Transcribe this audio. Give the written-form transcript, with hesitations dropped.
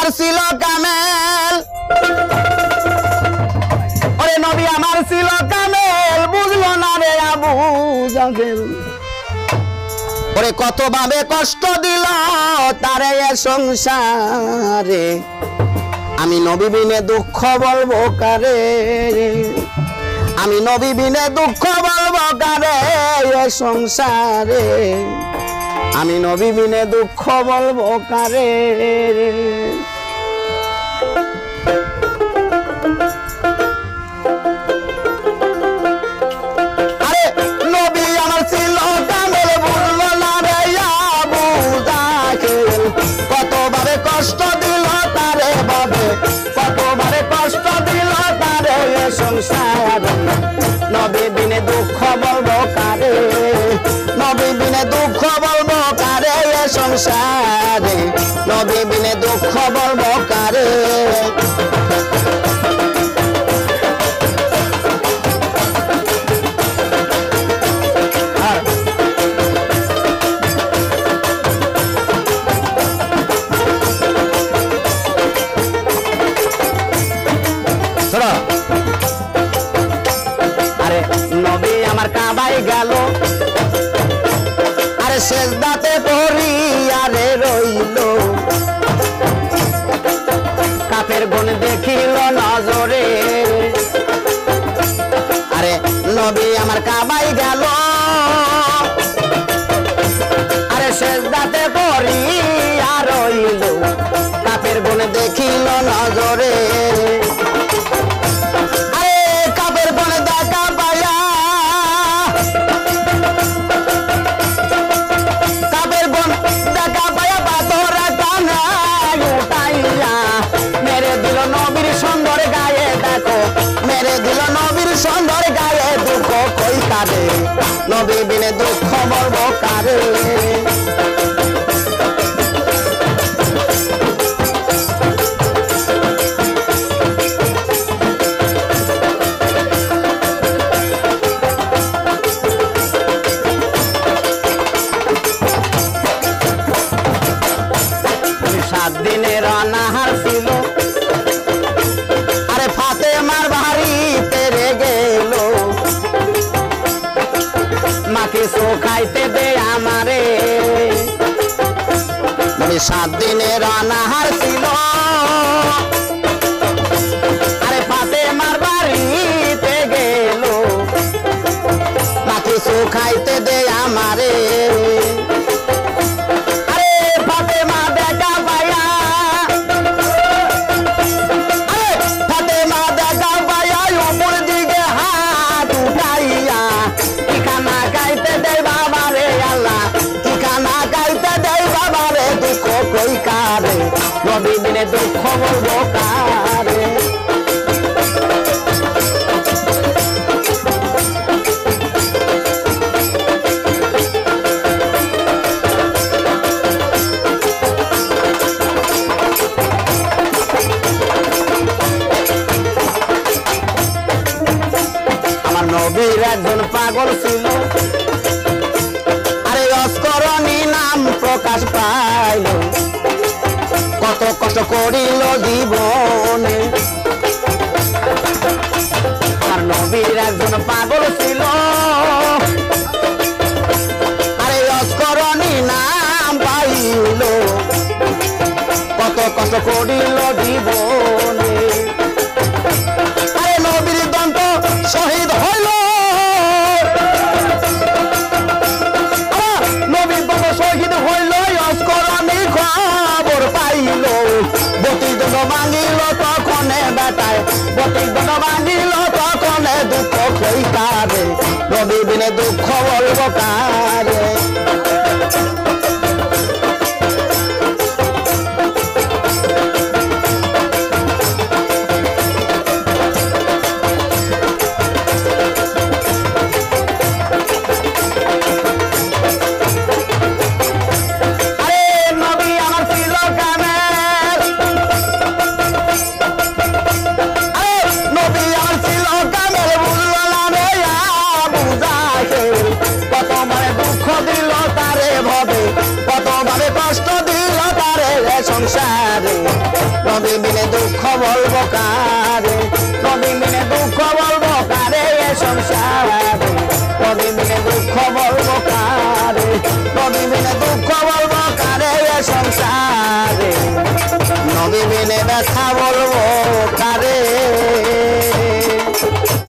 আমার ছিল কামেল ওরে নবী আমার ছিল কামেল বুঝলো না রে আবু জাহেল ওরে কত ভাবে কষ্ট দিল তারে এ সংসারে আমি নবী বিনে দুঃখ বলবো কারে আমি নবী বিনে দুঃখ বলবো কারে এ সংসারে আমি নবী বিনে দুঃখ বলবো কারে আরে নবী আমার ছিল কামেল বুঝলো না রে আবু জাহেল কতভাবে কষ্ট দিল তারে ভাবে কতভাবে কষ্ট দিল তারে এ সংসারে নবী বিনে দুঃখ বলবো কারে নবী বিনে দুঃখ বলবো কারে এ সংসারে নবী বিনে দুঃখ বলবো কারে আরে নবী আমার কাবায় গেল আরে সেজদাতে পড়ি আরে রইল কাফের গুণ দেখিল নজরে আরে নবী আমার কাবায় গেল আরে সেজদাতে পড়ি আর রইল কাফের গুণ দেখিল নজরে সুন্দর গায়ে দুঃখ কই কারে নবী বিনে দুঃখ বলবো কারে সাত দিনের অনাহার ছিল আরে ফাতেমার বাড়িতে রে গেল মাকে খাইতে দে আমারে সাত দিনের অনাহার ছিল আরে ফাতেমার বাড়িতে গেল মাকে খাইতে দে আমারে কই কারে নবী বিনে দুঃখ বলবো কারে আমার নবীর একজন পাগল ছিল আরে অস্করণী নাম প্রকাশ পাইল কত কষ্ট করিল জীবনে আর নবীর একজন পাগল ছিল আরে অস্করণী নাম পাইল কত কষ্ট করিল জীবনে আরে নবীর দন্ত শহীদ হইল নবীর দন্ত শহীদ হইল অস্করণী খবর পাইল বতিদণ্ড ভাঙিল তখনে বেটায় বতিদণ্ড ভাঙিল তখনে দুঃখ কই কারে নবী বিনে দুঃখ বলবো কারে সংসারে নবী বিনে দুঃখ বলবো কারে নবী বিনে দুঃখ বলবো কারে এ সংসারে নবী বিনে দুঃখ বলবো কারে নবী বিনে দুঃখ বলবো কারে এ সংসারে নবী বিনে ব্যথা বলবো কারে